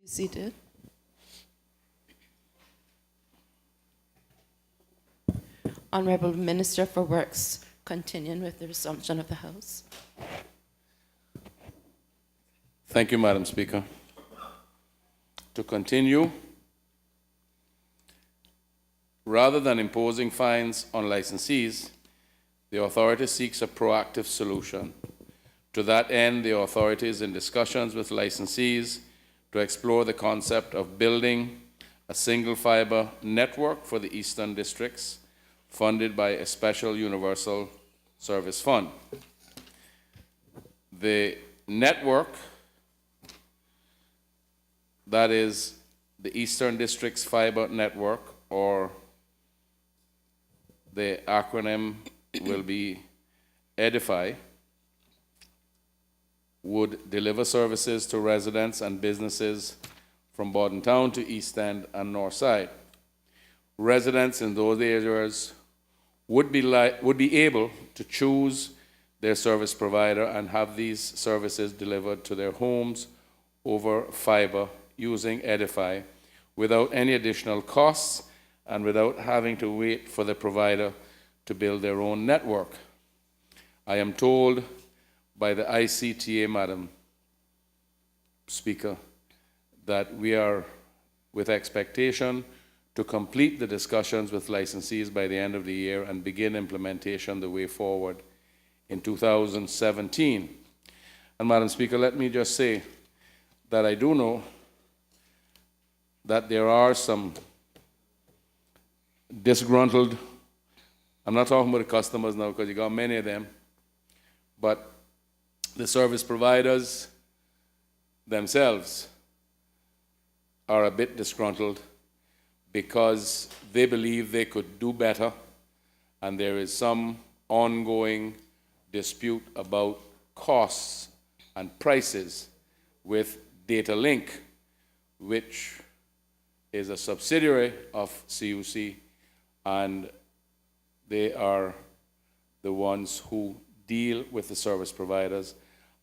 Seated. Honorable Minister for Works, continuing with the resumption of the House. Thank you, Madam Speaker. To continue, rather than imposing fines on licensees, the authority seeks a proactive solution. To that end, the authority is in discussions with licensees to explore the concept of building a single fiber network for the eastern districts, funded by a special universal service fund. The network, that is the Eastern Districts Fiber Network, or the acronym will be EDIFY, would deliver services to residents and businesses from Bordentown to East End and North Side. Residents in those areas would be able to choose their service provider and have these services delivered to their homes over fiber using EDIFY without any additional costs and without having to wait for the provider to build their own network. I am told by the ICTA, Madam Speaker, that we are with expectation to complete the discussions with licensees by the end of the year and begin implementation the way forward in 2017. And Madam Speaker, let me just say that I do know that there are some disgruntled, I'm not talking about the customers now because you got many of them, but the service providers themselves are a bit disgruntled because they believe they could do better, and there is some ongoing dispute about costs and prices with Data Link, which is a subsidiary of CUC, and they are the ones who deal with the service providers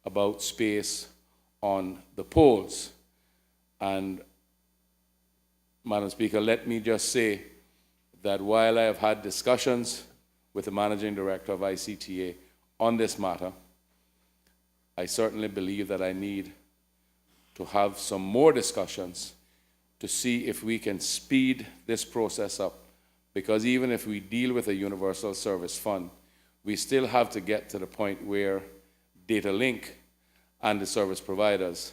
about space on the poles. And Madam Speaker, let me just say that while I have had discussions with the Managing Director of ICTA on this matter, I certainly believe that I need to have some more discussions to see if we can speed this process up. Because even if we deal with a universal service fund, we still have to get to the point where Data Link and the service providers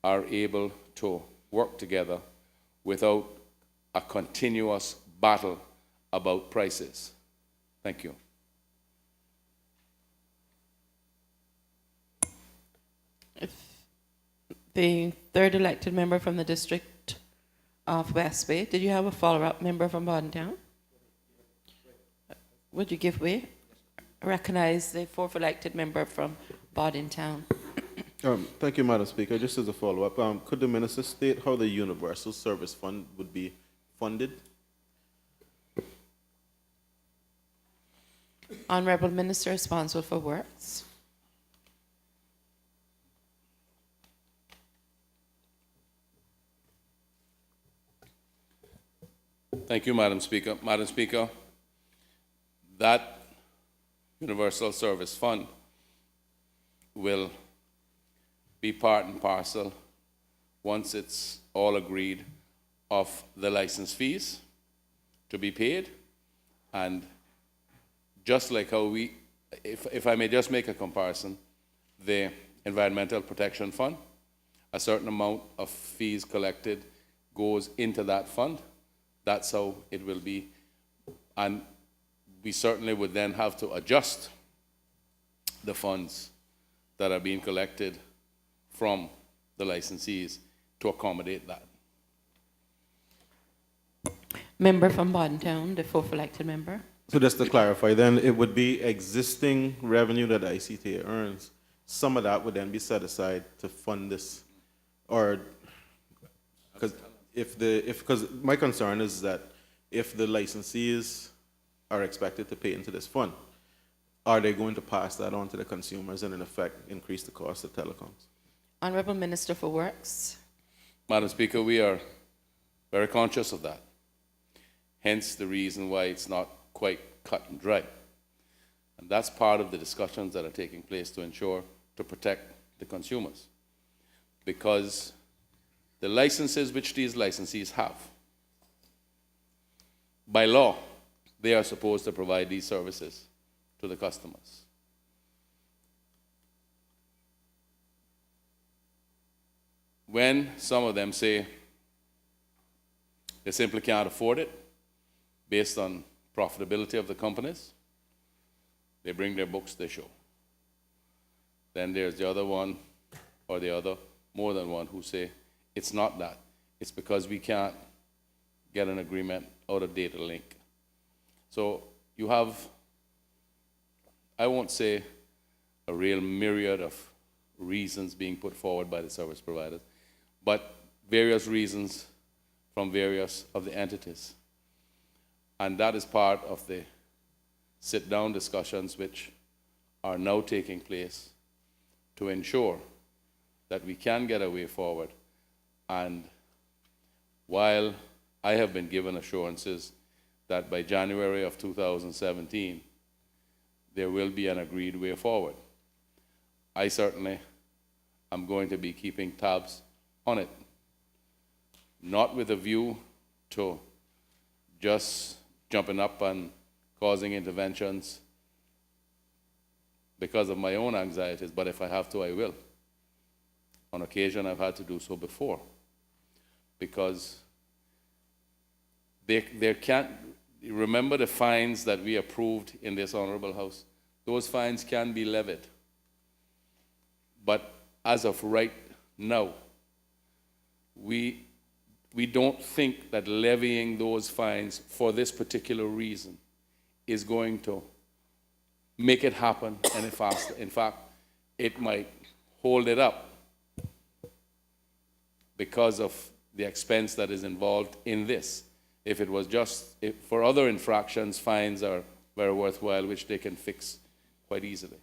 are able to work together without a continuous battle about prices. Thank you. If the third elected member from the district of West Bay, did you have a follow-up member from Bordentown? Would you give way? Recognize the fourth elected member from Bordentown. Thank you, Madam Speaker. Just as a follow-up, could the Minister state how the Universal Service Fund would be funded? Honorable Minister responsible for Works. Thank you, Madam Speaker. Madam Speaker, that Universal Service Fund will be part and parcel, once it's all agreed, of the license fees to be paid. And just like how we, if I may just make a comparison, the Environmental Protection Fund, a certain amount of fees collected goes into that fund. That's how it will be. And we certainly would then have to adjust the funds that are being collected from the licensees to accommodate that. Member from Bordentown, the fourth elected member. So just to clarify, then it would be existing revenue that ICTA earns. Some of that would then be set aside to fund this, or because my concern is that if the licensees are expected to pay into this fund, are they going to pass that on to the consumers and in effect increase the cost of telecoms? Honorable Minister for Works. Madam Speaker, we are very conscious of that. Hence the reason why it's not quite cut and dry. And that's part of the discussions that are taking place to ensure to protect the consumers. Because the licenses which these licensees have, by law, they are supposed to provide these services to the customers. When some of them say they simply can't afford it based on profitability of the companies, they bring their books, they show. Then there's the other one, or the other, more than one, who say it's not that. It's because we can't get an agreement out of data link. So you have, I won't say a real myriad of reasons being put forward by the service providers, but various reasons from various of the entities. And that is part of the sit-down discussions which are now taking place to ensure that we can get a way forward. And while I have been given assurances that by January of 2017, there will be an agreed way forward, I certainly am going to be keeping tabs on it, not with a view to just jumping up and causing interventions because of my own anxieties, but if I have to, I will. On occasion, I've had to do so before, because there can't, remember the fines that we approved in this Honorable House? Those fines can be levied. But as of right now, we don't think that levying those fines for this particular reason is going to make it happen any faster. In fact, it might hold it up because of the expense that is involved in this. If it was just, for other infractions, fines are very worthwhile, which they can fix quite easily.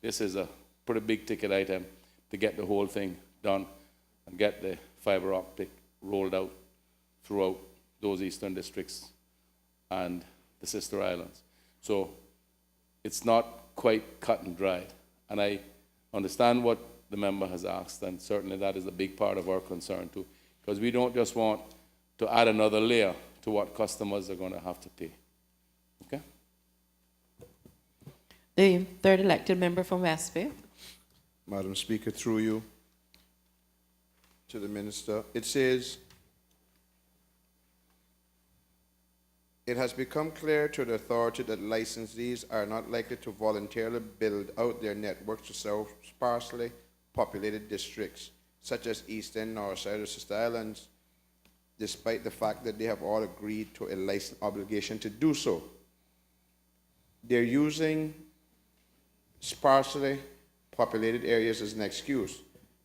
This is a pretty big ticket item to get the whole thing done and get the fiber optic rolled out throughout those eastern districts and the sister islands. So it's not quite cut and dried. And I understand what the member has asked, and certainly that is a big part of our concern too, because we don't just want to add another layer to what customers are going to have to pay. Okay? The third elected member from West Bay. Madam Speaker, through you to the Minister. It says, it has become clear to the authority that licensees are not likely to voluntarily build out their networks to serve sparsely populated districts, such as Eastern, Northside, or Sister Islands, despite the fact that they have all agreed to a license obligation to do so. They're using sparsely populated areas as an excuse.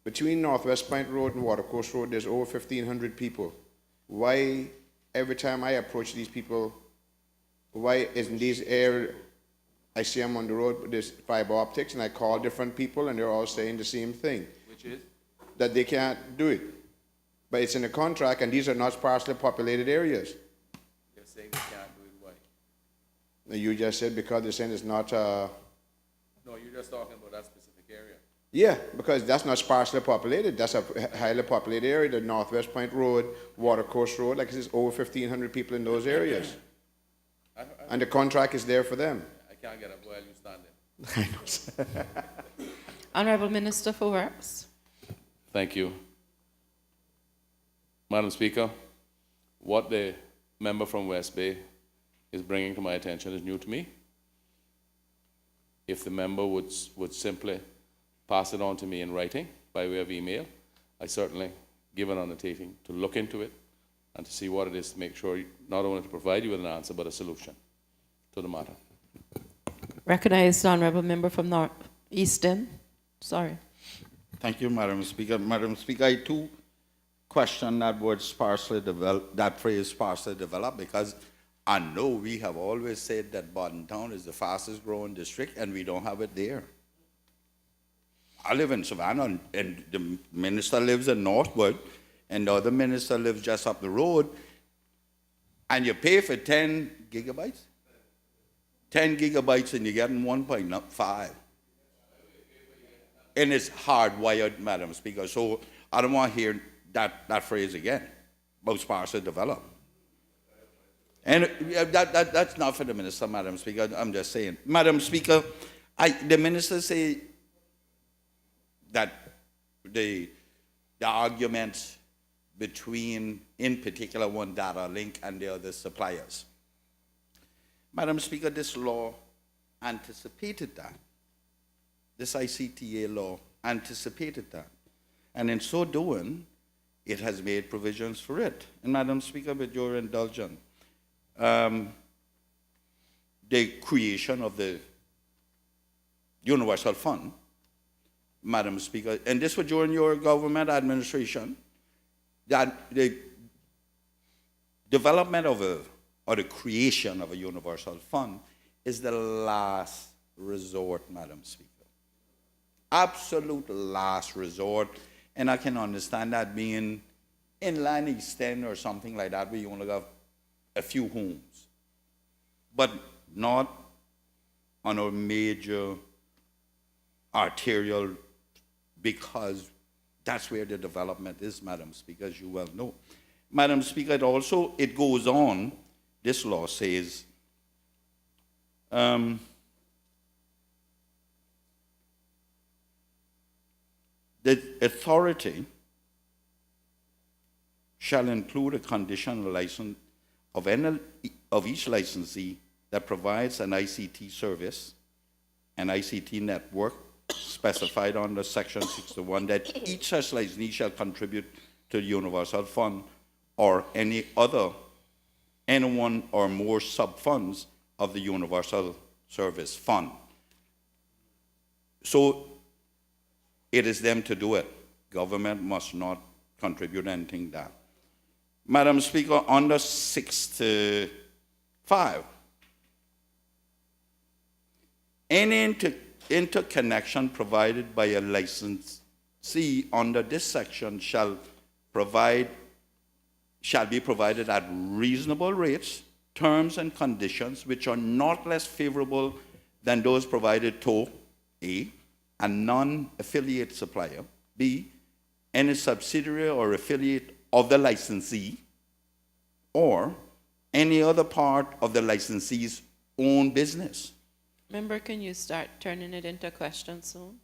Between Northwest Point Road and Watercourse Road, there's over 1,500 people. Why, every time I approach these people, why isn't these areas, I see them on the road, but there's fiber optics, and I call different people, and they're all saying the same thing. Which is? That they can't do it. But it's in a contract, and these are not sparsely populated areas. You're saying we can't do it, why? Now, you just said because they're saying it's not, No, you're just talking about that specific area. yeah, because that's not sparsely populated. That's a highly populated area, the Northwest Point Road, Watercourse Road, like there's over 1,500 people in those areas. And the contract is there for them. I can't get up while you stand there. I know. Honourable Minister for Works. Thank you. Madam Speaker, what the member from West Bay is bringing to my attention is new to me. If the member would simply pass it on to me in writing by way of email, I certainly give an undertaking to look into it and to see what it is to make sure not only to provide you with an answer, but a solution to the matter. Recognized Honourable Member from North Eastern. Sorry. Thank you, Madam Speaker. Madam Speaker, I too question that word sparsely developed, that phrase sparsely developed, because I know we have always said that Bodden Town is the fastest growing district, and we don't have it there. I live in Savannah, and the minister lives in Northwood, and the other minister lives just up the road, and you pay for 10 gigabytes? 10 gigabytes and you're getting 1.5. And it's hardwired, Madam Speaker. So I don't want to hear that phrase again about sparsely developed. And that's not for the minister, Madam Speaker. I'm just saying. Madam Speaker, the minister say that the arguments between, in particular, one data link and the other suppliers. Madam Speaker, this law anticipated that. This ICTA law anticipated that. And in so doing, it has made provisions for it. And Madam Speaker, with your indulgence, the creation of the Universal Fund, Madam Speaker, and this was during your government administration, that the development of or the creation of a universal fund is the last resort, Madam Speaker. Absolute last resort. And I can understand that being inland East End or something like that, where you only have a few homes. But not on a major arterial, because that's where the development is, Madam Speaker, as you well know. Madam Speaker, it goes on, this law says, the authority shall include a conditional license of each licensee that provides an ICT service, an ICT network specified under Section 61, that each such licensee shall contribute to the Universal Fund or any one or more sub-funds of the Universal Service Fund. So it is them to do it. Government must not contribute anything that. Madam Speaker, under 65, any interconnection provided by a licensee under this section shall be provided at reasonable rates, terms, and conditions which are not less favorable than those provided to A, a non-affiliate supplier, B, any subsidiary or affiliate of the licensee, or any other part of the licensee's own business. Member, can you start turning it into questions soon?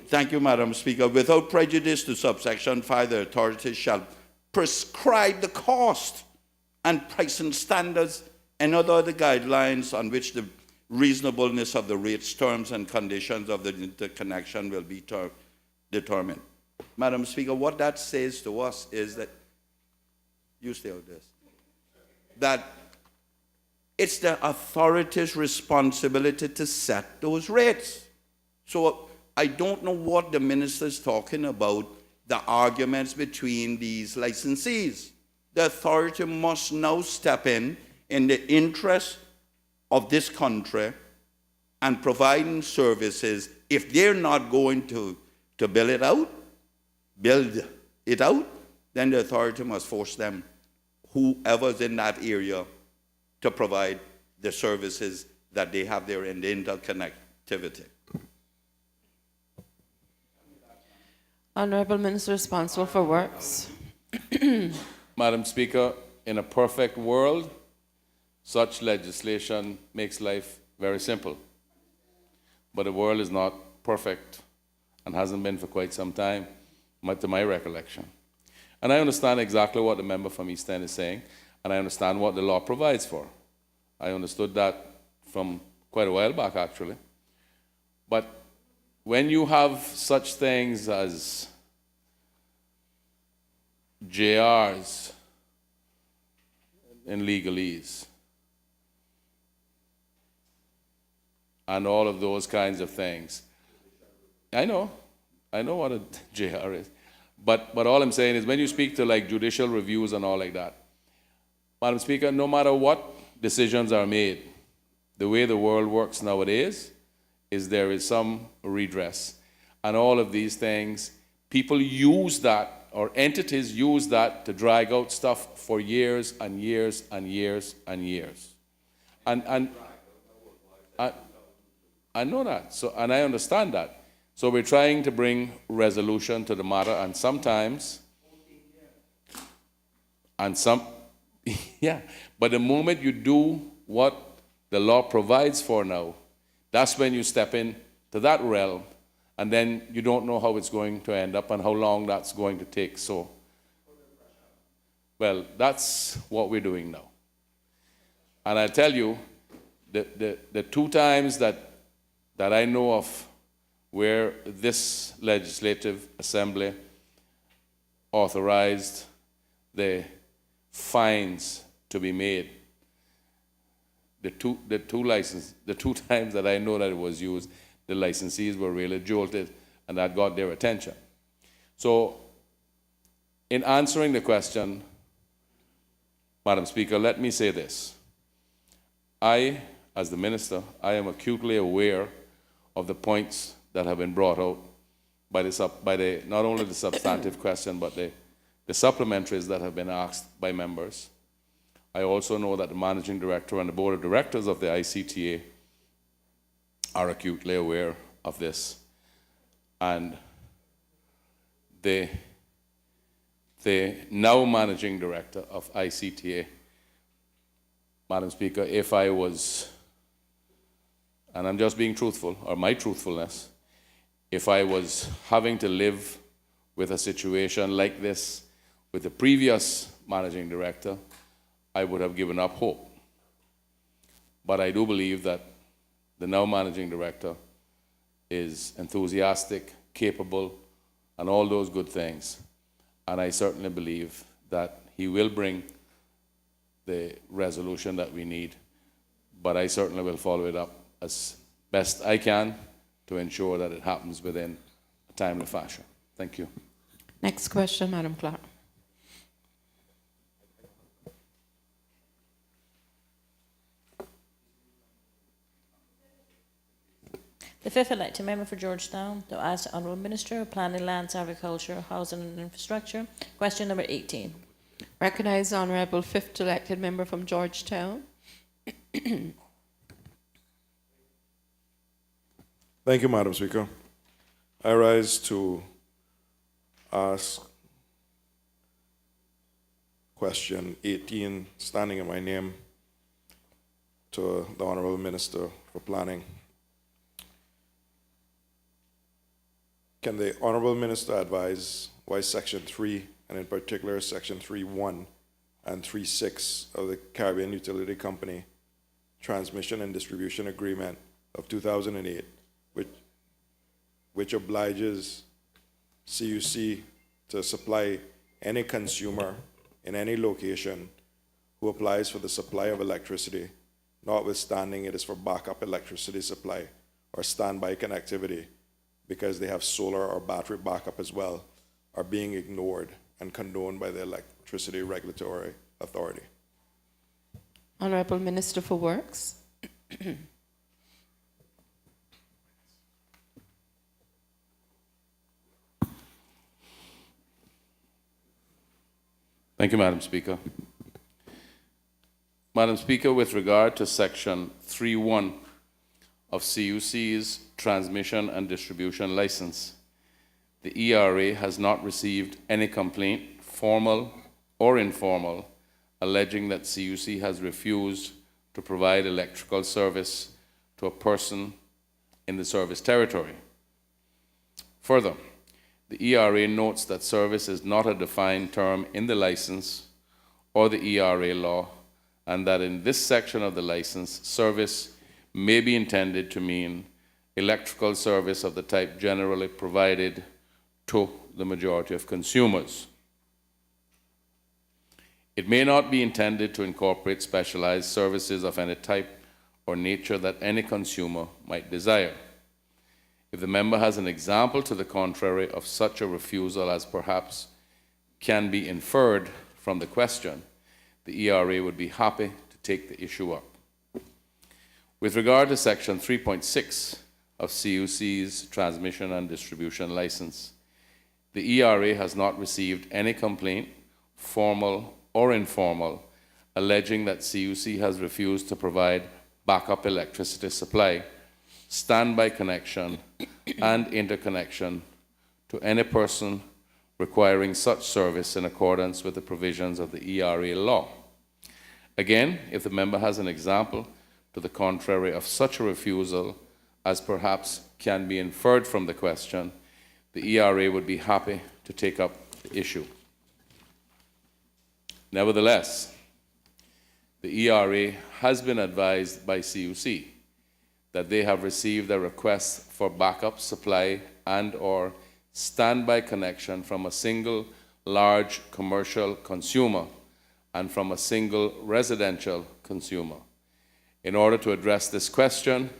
Thank you, Madam Speaker. Without prejudice to subsection 5, the authorities shall prescribe the cost and pricing standards and other guidelines on which the reasonableness of the rates, terms, and conditions of the interconnection will be determined. Madam Speaker, what that says to us is that, you stay with this, that it's the authority's responsibility to set those rates. So I don't know what the minister is talking about, the arguments between these licensees. The authority must now step in the interest of this country and providing services. If they're not going to build it out, then the authority must force them, whoever's in that area, to provide the services that they have there in the interconnectivity. Honorable Minister responsible for Works. Madam Speaker, in a perfect world, such legislation makes life very simple. But the world is not perfect and hasn't been for quite some time, to my recollection. And I understand exactly what the member from East End is saying, and I understand what the law provides for. I understood that from quite a while back, actually. But when you have such things as JRs in legalese and all of those kinds of things, I know what a JR is. But all I'm saying is when you speak to like judicial reviews and all like that, Madam Speaker, no matter what decisions are made, the way the world works nowadays is there is some redress. And all of these things, people use that or entities use that to drag out stuff for years and years and years and years. And I know that, so, and I understand that. So we're trying to bring resolution to the matter, and sometimes, yeah, but the moment you do what the law provides for now, that's when you step in to that realm, and then you don't know how it's going to end up and how long that's going to take. So, well, that's what we're doing now. And I tell you, the two times that I know of where this legislative assembly authorized the fines to be made, the two times that I know that it was used, the licensees were really jolted, and that got their attention. So, in answering the question, Madam Speaker, let me say this. I, as the Minister, I am acutely aware of the points that have been brought out by not only the substantive question, but the supplementaries that have been asked by members. I also know that the Managing Director and the Board of Directors of the ICTA are acutely aware of this. And the now Managing Director of ICTA, Madam Speaker, if I was, and I'm just being truthful, or my truthfulness, if I was having to live with a situation like this with the previous Managing Director, I would have given up hope. But I do believe that the now Managing Director is enthusiastic, capable, and all those good things. And I certainly believe that he will bring the resolution that we need. But I certainly will follow it up as best I can to ensure that it happens within a timely fashion. Thank you. Next question, Madam Clerk. The fifth elected member for Georgetown to ask the Honourable Minister of Planning, Lands, Agriculture, Housing and Infrastructure. Question number 18. Recognize the Honourable fifth elected member from Georgetown. Thank you, Madam Speaker. I rise to ask question 18, standing in my name, to the Honourable Minister for Planning. Can the Honourable Minister advise why Section 3, and in particular Section 3.1 and 3.6 of the Caribbean Utility Company Transmission and Distribution Agreement of 2008, which obliges CUC to supply any consumer in any location who applies for the supply of electricity, notwithstanding it is for backup electricity supply or standby connectivity, because they have solar or battery backup as well, are being ignored and condoned by the Electricity Regulatory Authority. Honourable Minister for Works. Thank you, Madam Speaker. Madam Speaker, with regard to Section 3.1 of CUC's Transmission and Distribution License, the ERA has not received any complaint, formal or informal, alleging that CUC has refused to provide electrical service to a person in the service territory. Further, the ERA notes that service is not a defined term in the license or the ERA law, and that in this section of the license, service may be intended to mean electrical service of the type generally provided to the majority of consumers. It may not be intended to incorporate specialized services of any type or nature that any consumer might desire. If the member has an example to the contrary of such a refusal as perhaps can be inferred from the question, the ERA would be happy to take the issue up. With regard to Section 3.6 of CUC's Transmission and Distribution License, The ERA has not received any complaint, formal or informal, alleging that CUC has refused to provide backup electricity supply, standby connection, and interconnection to any person requiring such service in accordance with the provisions of the ERA law. Again, if the member has an example to the contrary of such a refusal, as perhaps can be inferred from the question, the ERA would be happy to take up the issue. Nevertheless, the ERA has been advised by CUC that they have received a request for backup supply and/or standby connection from a single large commercial consumer and from a single residential consumer. In order to address this question,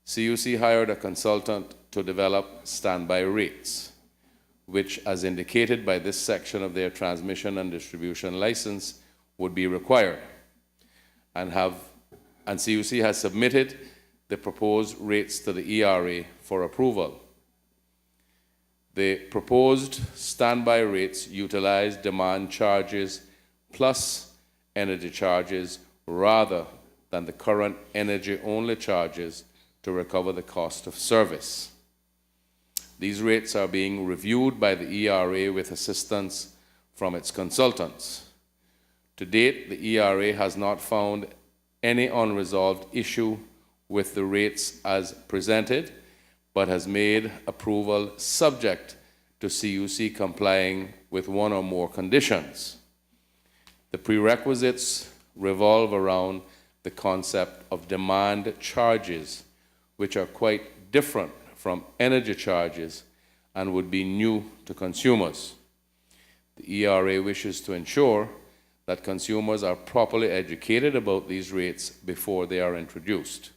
CUC hired a consultant to develop standby rates, which, as indicated by this section of their transmission and distribution license, would be required. And CUC has submitted the proposed rates to the ERA for approval. The proposed standby rates utilize demand charges plus energy charges rather than the current energy-only charges to recover the cost of service. These rates are being reviewed by the ERA with assistance from its consultants. To date, the ERA has not found any unresolved issue with the rates as presented, but has made approval subject to CUC complying with one or more conditions. The prerequisites revolve around the concept of demand charges, which are quite different from energy charges and would be new to consumers. The ERA wishes to ensure that consumers are properly educated about these rates before they are introduced.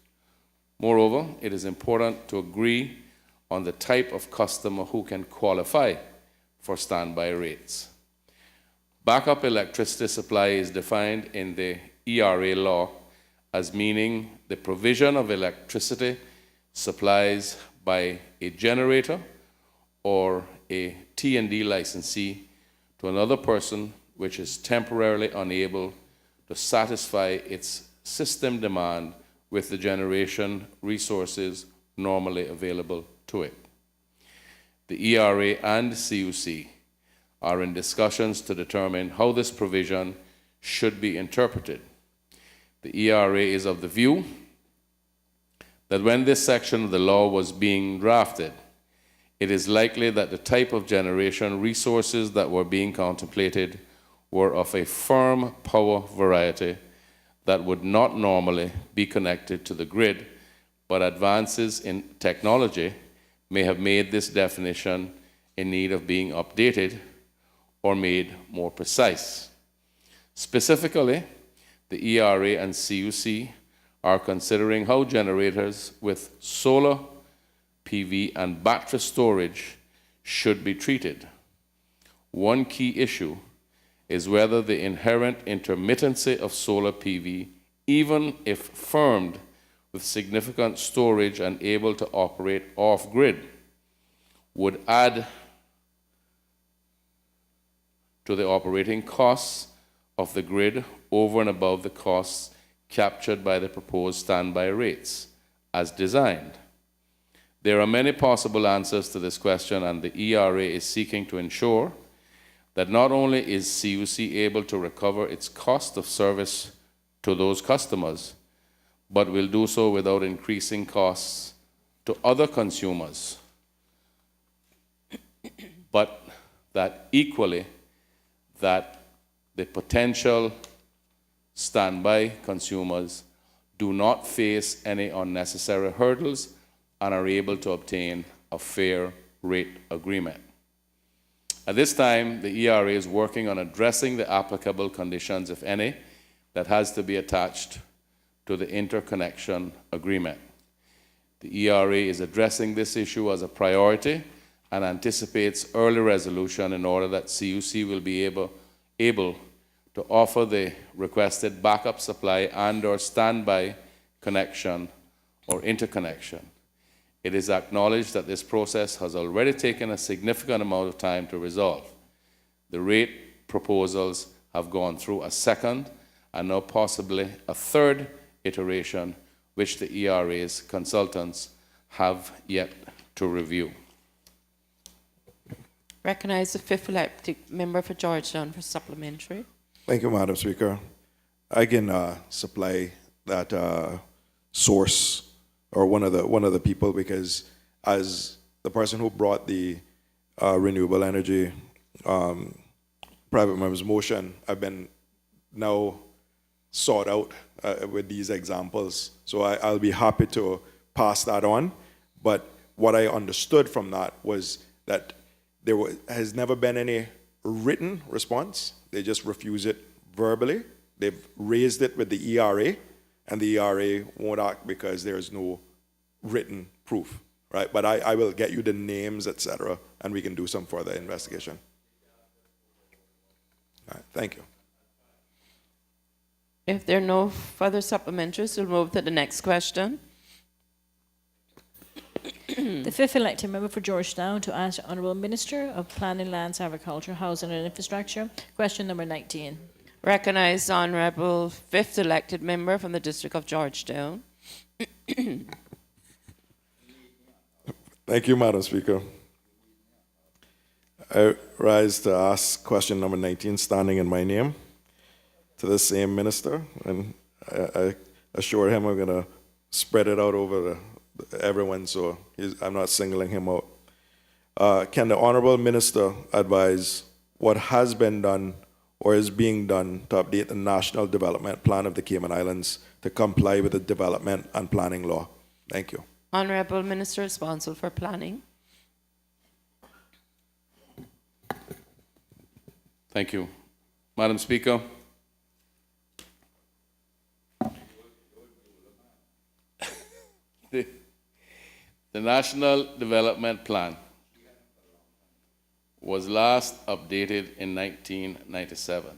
Moreover, it is important to agree on the type of customer who can qualify for standby rates. Backup electricity supply is defined in the ERA law as meaning the provision of electricity supplies by a generator or a T&D licensee to another person which is temporarily unable to satisfy its system demand with the generation resources normally available to it. The ERA and CUC are in discussions to determine how this provision should be interpreted. The ERA is of the view that when this section of the law was being drafted, it is likely that the type of generation resources that were being contemplated were of a firm power variety that would not normally be connected to the grid, but advances in technology may have made this definition in need of being updated or made more precise. Specifically, the ERA and CUC are considering how generators with solar, PV, and battery storage should be treated. One key issue is whether the inherent intermittency of solar PV, even if firmed with significant storage and able to operate off-grid, would add to the operating costs of the grid over and above the costs captured by the proposed standby rates as designed. There are many possible answers to this question, and the ERA is seeking to ensure that not only is CUC able to recover its cost of service to those customers, but will do so without increasing costs to other consumers, but that equally that the potential standby consumers do not face any unnecessary hurdles and are able to obtain a fair rate agreement. At this time, the ERA is working on addressing the applicable conditions, if any, that has to be attached to the interconnection agreement. The ERA is addressing this issue as a priority and anticipates early resolution in order that CUC will be able to offer the requested backup supply and/or standby connection or interconnection. It is acknowledged that this process has already taken a significant amount of time to resolve. The rate proposals have gone through a second and now possibly a third iteration, which the ERA's consultants have yet to review. Recognize the fifth elected member for Georgetown for supplementary. Thank you, Madam Speaker. I can supply that source or one of the people, because as the person who brought the renewable energy private members motion, I've been now sought out with these examples. So I'll be happy to pass that on. But what I understood from that was that there has never been any written response. They just refuse it verbally. They've raised it with the ERA, and the ERA won't act because there's no written proof, right? But I will get you the names, etc., and we can do some further investigation. All right, thank you. If there are no further supplementaries, we'll move to the next question. The fifth elected member for Georgetown to ask the Honourable Minister of Planning, Lands, Agriculture, Housing and Infrastructure. Question number 19. Recognize the Honourable fifth elected member from the District of Georgetown. Thank you, Madam Speaker. I rise to ask question number 19, standing in my name, to the same minister, and I assure him I'm going to spread it out over everyone, so I'm not singling him out. Can the Honourable Minister advise what has been done or is being done to update the National Development Plan of the Cayman Islands to comply with the development and planning law? Thank you. Honourable Minister responsible for planning. Thank you. Madam Speaker, the National Development Plan was last updated in 1997.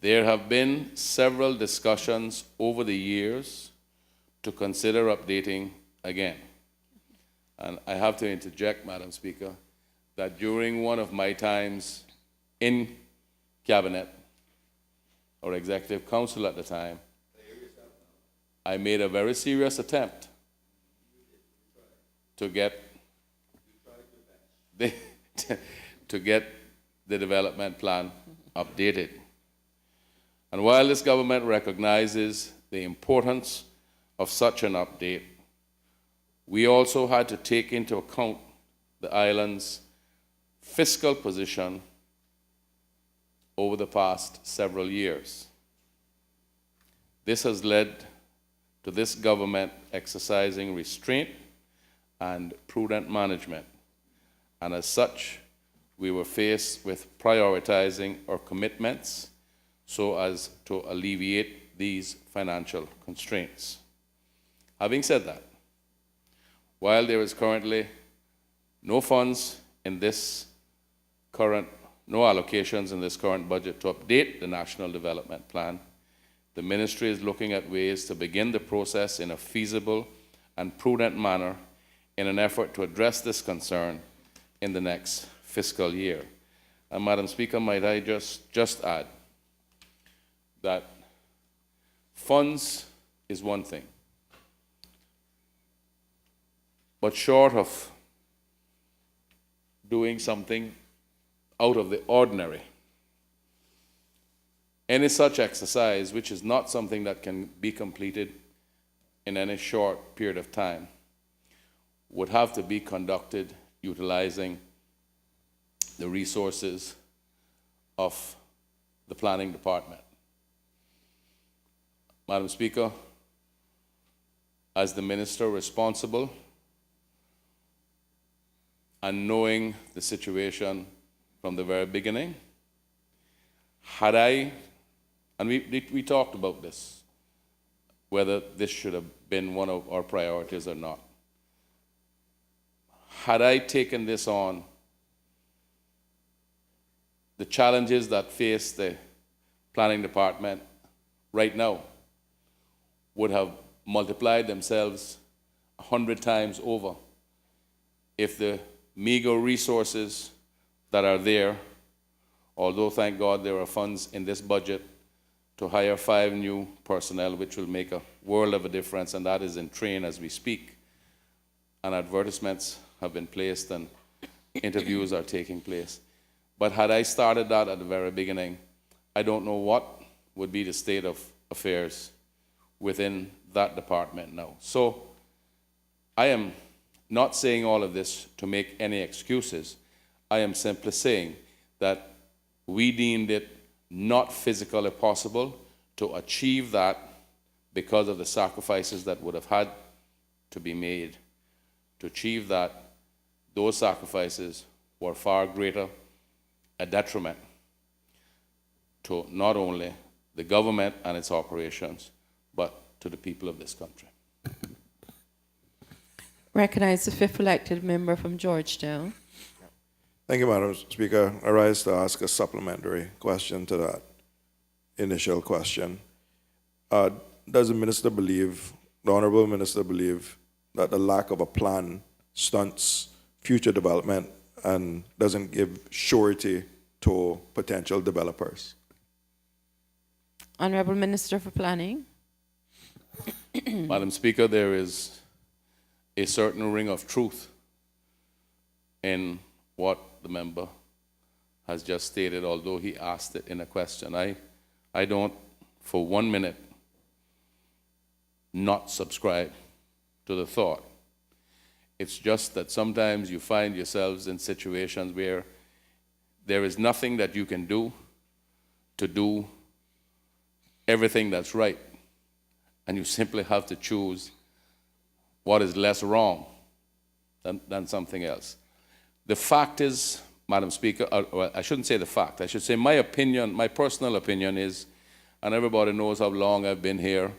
There have been several discussions over the years to consider updating again. And I have to interject, Madam Speaker, that during one of my times in Cabinet or Executive Council at the time, I made a very serious attempt to get the development plan updated. And while this government recognizes the importance of such an update, we also had to take into account the island's fiscal position over the past several years. This has led to this government exercising restraint and prudent management, and as such, we were faced with prioritizing our commitments so as to alleviate these financial constraints. Having said that, while there is currently no funds in this current, no allocations in this current budget to update the National Development Plan, the Ministry is looking at ways to begin the process in a feasible and prudent manner in an effort to address this concern in the next fiscal year. And Madam Speaker, might I just add that funds is one thing, but short of doing something out of the ordinary, any such exercise, which is not something that can be completed in any short period of time, would have to be conducted utilizing the resources of the planning department. Madam Speaker, as the minister responsible and knowing the situation from the very beginning, had I, and we talked about this, whether this should have been one of our priorities or not. Had I taken this on, the challenges that face the planning department right now would have multiplied themselves 100 times over if the meager resources that are there, although thank God there are funds in this budget to hire 5 new personnel, which will make a world of a difference, and that is in train as we speak. And advertisements have been placed and interviews are taking place. But had I started that at the very beginning, I don't know what would be the state of affairs within that department now. So I am not saying all of this to make any excuses. I am simply saying that we deemed it not physically possible to achieve that because of the sacrifices that would have had to be made. To achieve that, those sacrifices were far greater a detriment to not only the government and its operations, but to the people of this country. Recognize the 5th elected member from Georgetown. Thank you, Madam Speaker. I rise to ask a supplementary question to that initial question. Does the minister believe, the honorable minister believe, that the lack of a plan stunts future development and doesn't give surety to potential developers? Honorable Minister for Planning. Madam Speaker, there is a certain ring of truth in what the member has just stated, although he asked it in a question. I don't, for 1 minute, not subscribe to the thought. It's just that sometimes you find yourselves in situations where there is nothing that you can do to do everything that's right, and you simply have to choose what is less wrong than something else. The fact is, Madam Speaker, well, I shouldn't say the fact, I should say my opinion, my personal opinion is, and everybody knows how long I've been here,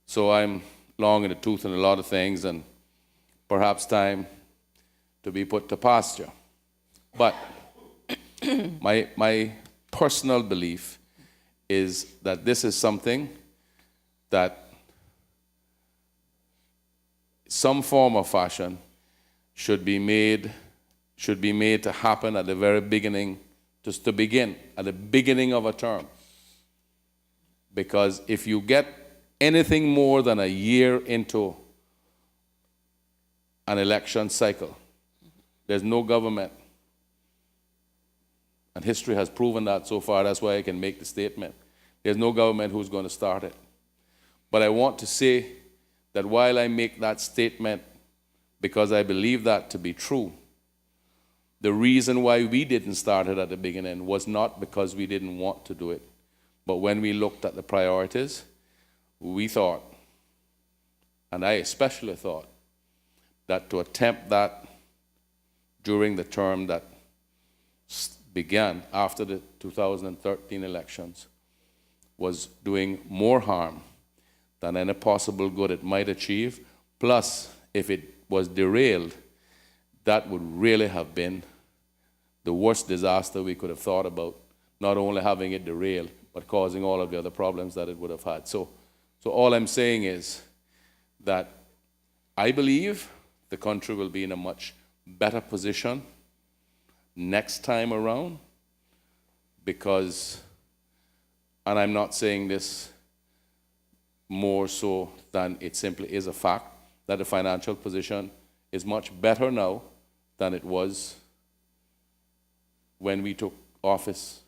so I'm long in the tooth in a lot of things, and perhaps time to be put to pasture. But my personal belief is that this is something that some form of fashion should be made to happen at the very beginning, just to begin, at the beginning of a term. Because if you get anything more than a year into an election cycle, there's no government. And history has proven that so far. That's why I can make the statement. There's no government who's going to start it. But I want to say that while I make that statement because I believe that to be true, the reason why we didn't start it at the beginning was not because we didn't want to do it. But when we looked at the priorities, we thought, and I especially thought, that to attempt that during the term that began after the 2013 elections was doing more harm than any possible good it might achieve. Plus, if it was derailed, that would really have been the worst disaster we could have thought about, not only having it derailed, but causing all of the other problems that it would have had. So all I'm saying is that I believe the country will be in a much better position next time around because, and I'm not saying this more so than it simply is a fact, that the financial position is much better now than it was when we took office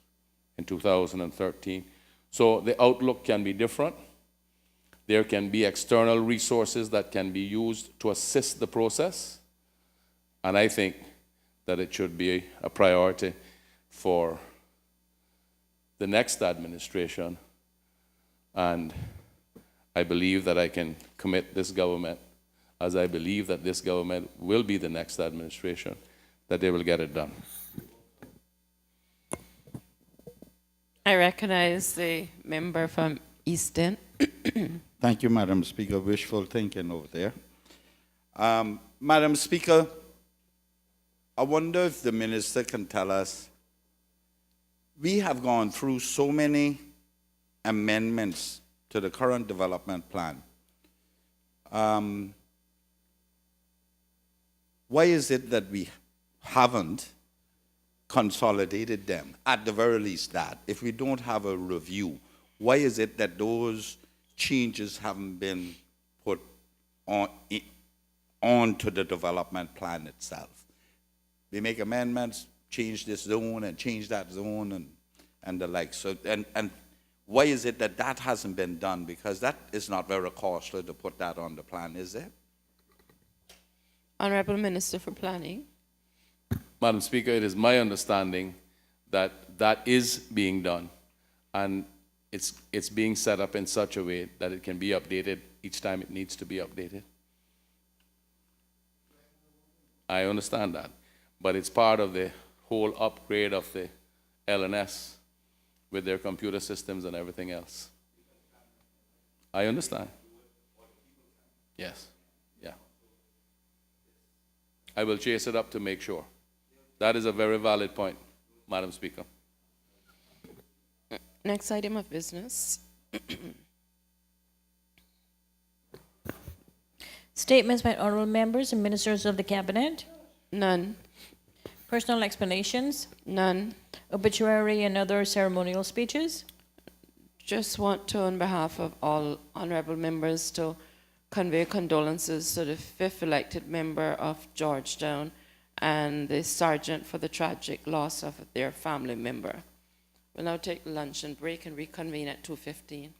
in 2013. So the outlook can be different. There can be external resources that can be used to assist the process. And I think that it should be a priority for the next administration. And I believe that I can commit this government, as I believe that this government will be the next administration, that they will get it done. I recognize the member from Easton. Thank you, Madam Speaker. Wishful thinking over there. Madam Speaker, I wonder if the minister can tell us, we have gone through so many amendments to the current development plan. why is it that we haven't consolidated them, at the very least that? If we don't have a review, why is it that those changes haven't been put onto the development plan itself? We make amendments, change this zone and change that zone and the like. So, and why is it that that hasn't been done? Because that is not very costly to put that on the plan, is it? Honorable Minister for Planning. Madam Speaker, it is my understanding that that is being done, and it's being set up in such a way that it can be updated each time it needs to be updated. I understand that, but it's part of the whole upgrade of the LNS with their computer systems and everything else. I understand. Yes, yeah. I will chase it up to make sure. That is a very valid point, Madam Speaker. Next item of business. Statements by honorable members and ministers of the cabinet. None. Personal explanations. None. Obituary and other ceremonial speeches. Just want to, on behalf of all honorable members, to convey condolences to the 5th elected member of Georgetown and the sergeant for the tragic loss of their family member. We'll now take lunch and break and reconvene at 2:15.